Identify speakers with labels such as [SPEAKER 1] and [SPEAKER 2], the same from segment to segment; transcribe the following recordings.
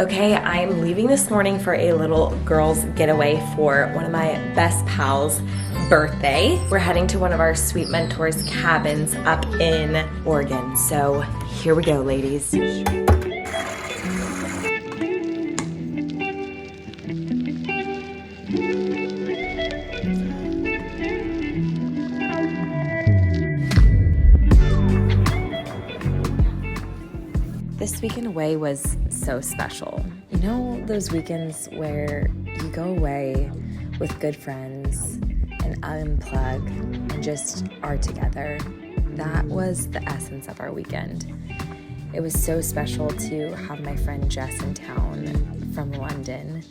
[SPEAKER 1] Okay, I'm leaving this morning for a little girls getaway for one of my best pals' birthday. We're heading to one of our sweet mentors' cabins up in Oregon. So here we go, ladies. This weekend away was so special. You know those weekends where you go away with good friends and unplug and just are together? That was the essence of our weekend. It was so special to have my friend Jess in town from London.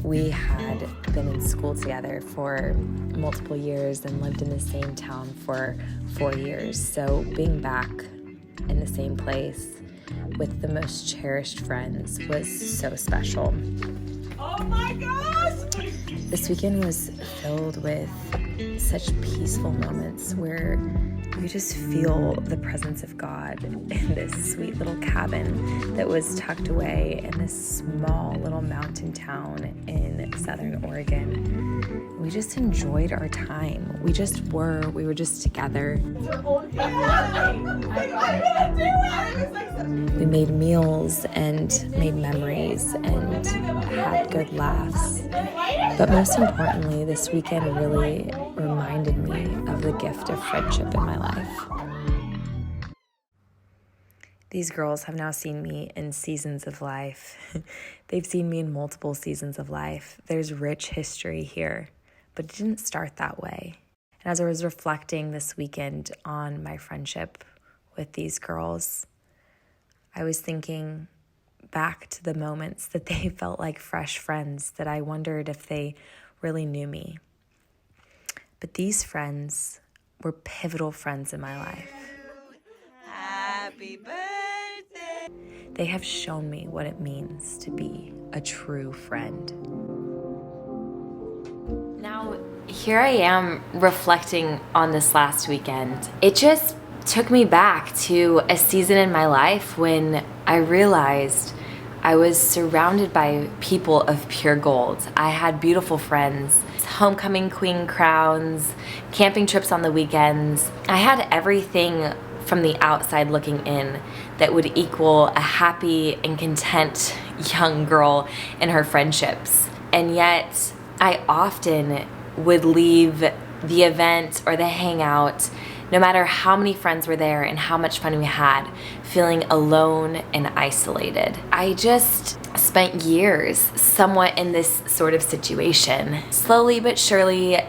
[SPEAKER 1] We had been in school together for multiple years and lived in the same town for 4 years. So being back in the same place with the most cherished friends was so special.
[SPEAKER 2] Oh my gosh!
[SPEAKER 1] This weekend was filled with such peaceful moments where you just feel the presence of God in this sweet little cabin that was tucked away in this small little mountain town in Southern Oregon. We just enjoyed our time. We were just together. We made meals and made memories and had good laughs. But most importantly, this weekend really reminded me of the gift of friendship in my life. These girls have now seen me in seasons of life. They've seen me in multiple seasons of life. There's rich history here, but it didn't start that way. And as I was reflecting this weekend on my friendship with these girls, I was thinking back to the moments that they felt like fresh friends, that I wondered if they really knew me. But these friends were pivotal friends in my life.
[SPEAKER 2] Happy birthday!
[SPEAKER 1] They have shown me what it means to be a true friend. Now, here I am reflecting on this last weekend. It just took me back to a season in my life when I realized I was surrounded by people of pure gold. I had beautiful friends, homecoming queen crowns, camping trips on the weekends. I had everything from the outside looking in that would equal a happy and content young girl in her friendships. And yet, I often would leave the event or the hangout, no matter how many friends were there and how much fun we had, feeling alone and isolated. I just spent years somewhat in this sort of situation. Slowly but surely,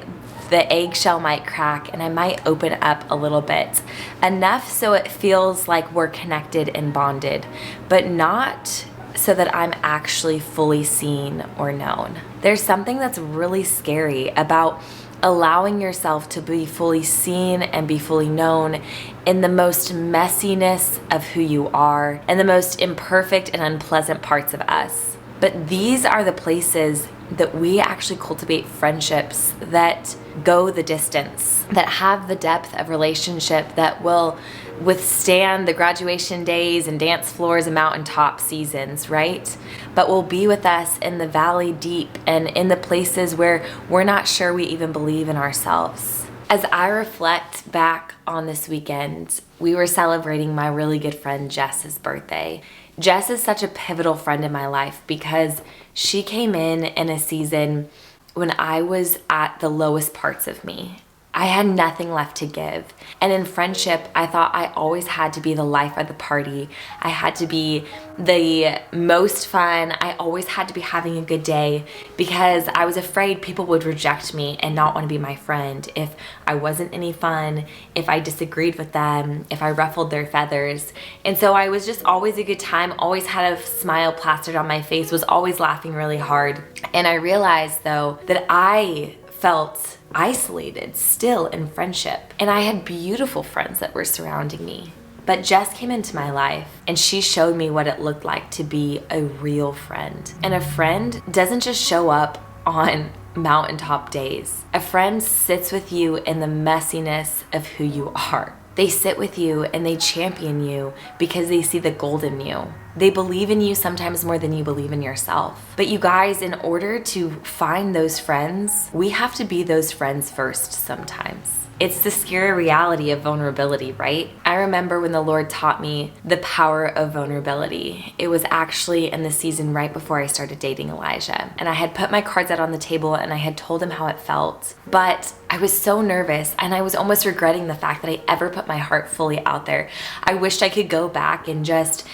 [SPEAKER 1] the eggshell might crack and I might open up a little bit, enough so it feels like we're connected and bonded, but not so that I'm actually fully seen or known. There's something that's really scary about allowing yourself to be fully seen and be fully known in the most messiness of who you are and the most imperfect and unpleasant parts of us. But these are the places that we actually cultivate friendships that go the distance, that have the depth of relationship that will withstand the graduation days and dance floors and mountaintop seasons, right? But will be with us in the valley deep and in the places where we're not sure we even believe in ourselves. As I reflect back on this weekend, we were celebrating my really good friend Jess's birthday. Jess is such a pivotal friend in my life because she came in a season when I was at the lowest parts of me. I had nothing left to give. And in friendship, I thought I always had to be the life of the party. I had to be the most fun. I always had to be having a good day because I was afraid people would reject me and not want to be my friend if I wasn't any fun, if I disagreed with them, if I ruffled their feathers. And so I was just always a good time, always had a smile plastered on my face, was always laughing really hard. And I realized though that I felt isolated still in friendship. And I had beautiful friends that were surrounding me. But Jess came into my life and she showed me what it looked like to be a real friend. And a friend doesn't just show up on mountaintop days. A friend sits with you in the messiness of who you are. They sit with you and they champion you because they see the gold in you. They believe in you sometimes more than you believe in yourself. But you guys, in order to find those friends, we have to be those friends first sometimes. It's the scary reality of vulnerability, right? I remember when the Lord taught me the power of vulnerability. It was actually in the season right before I started dating Elijah. And I had put my cards out on the table and I had told him how it felt. But I was so nervous and I was almost regretting the fact that I ever put my heart fully out there. I wished I could go back and just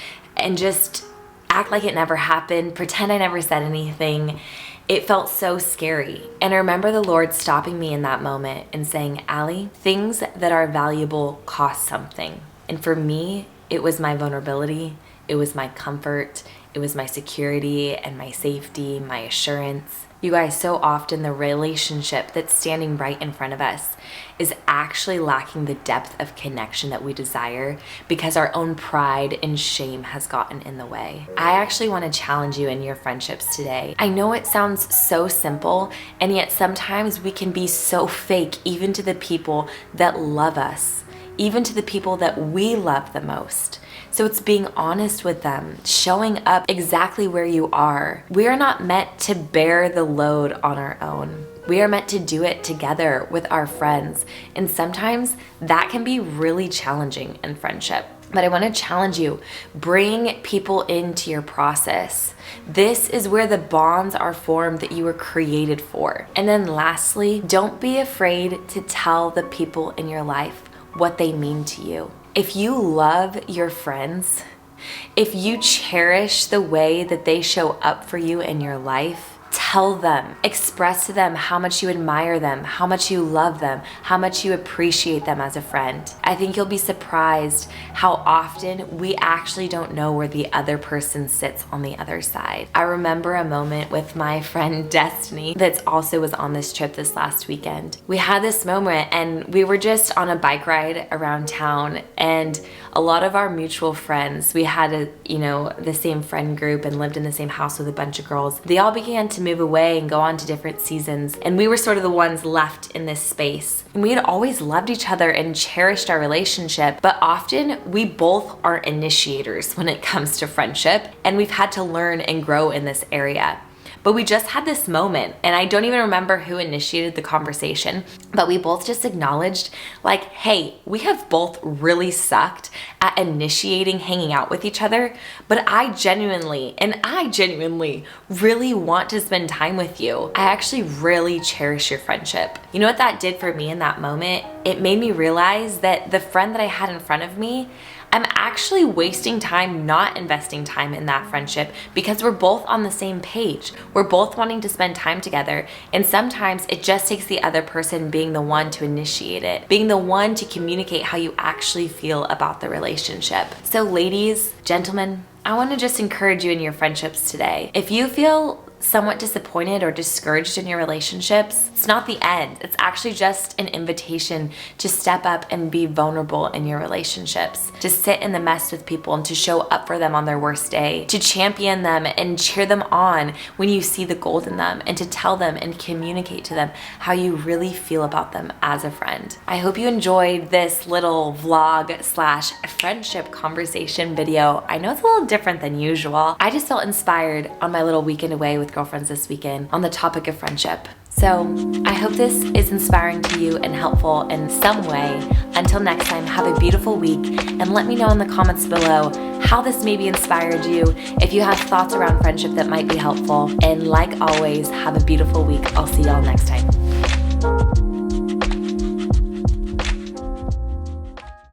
[SPEAKER 1] act like it never happened, pretend I never said anything. It felt so scary. And I remember the Lord stopping me in that moment and saying, Allie, things that are valuable cost something. And for me, it was my vulnerability, it was my comfort, it was my security and my safety, my assurance. You guys, so often the relationship that's standing right in front of us is actually lacking the depth of connection that we desire because our own pride and shame has gotten in the way. I actually want to challenge you in your friendships today. I know it sounds so simple, and yet sometimes we can be so fake even to the people that love us, even to the people that we love the most. So it's being honest with them, showing up exactly where you are. We are not meant to bear the load on our own. We are meant to do it together with our friends. And sometimes that can be really challenging in friendship. But I want to challenge you, bring people into your process. This is where the bonds are formed that you were created for. And then lastly, don't be afraid to tell the people in your life what they mean to you. If you love your friends, if you cherish the way that they show up for you in your life, tell them, express to them how much you admire them, how much you love them, how much you appreciate them as a friend. I think you'll be surprised how often we actually don't know where the other person sits on the other side. I remember a moment with my friend Destiny that also was on this trip this last weekend. We had this moment and we were just on a bike ride around town, and a lot of our mutual friends, we had the same friend group and lived in the same house with a bunch of girls. They all began to move away and go on to different seasons, and we were sort of the ones left in this space. And we had always loved each other and cherished our relationship, but often we both aren't initiators when it comes to friendship, and we've had to learn and grow in this area. But we just had this moment, and I don't even remember who initiated the conversation, but we both just acknowledged, like, hey, we have both really sucked at initiating hanging out with each other, but I genuinely really want to spend time with you. I actually really cherish your friendship. You know what that did for me in that moment? It made me realize that the friend that I had in front of me, I'm actually wasting time not investing time in that friendship because we're both on the same page. We're both wanting to spend time together, and sometimes it just takes the other person being the one to initiate it, being the one to communicate how you actually feel about the relationship. So ladies, gentlemen, I want to just encourage you in your friendships today. If you feel somewhat disappointed or discouraged in your relationships, it's not the end. It's actually just an invitation to step up and be vulnerable in your relationships, to sit in the mess with people and to show up for them on their worst day, to champion them and cheer them on when you see the gold in them, and to tell them and communicate to them how you really feel about them as a friend. I hope you enjoyed this little vlog / friendship conversation video. I know it's a little different than usual. I just felt inspired on my little weekend away with girlfriends this weekend on the topic of friendship. So I hope this is inspiring to you and helpful in some way. Until next time, have a beautiful week, and let me know in the comments below how this maybe inspired you, if you have thoughts around friendship that might be helpful. And like always, have a beautiful week. I'll see y'all next time.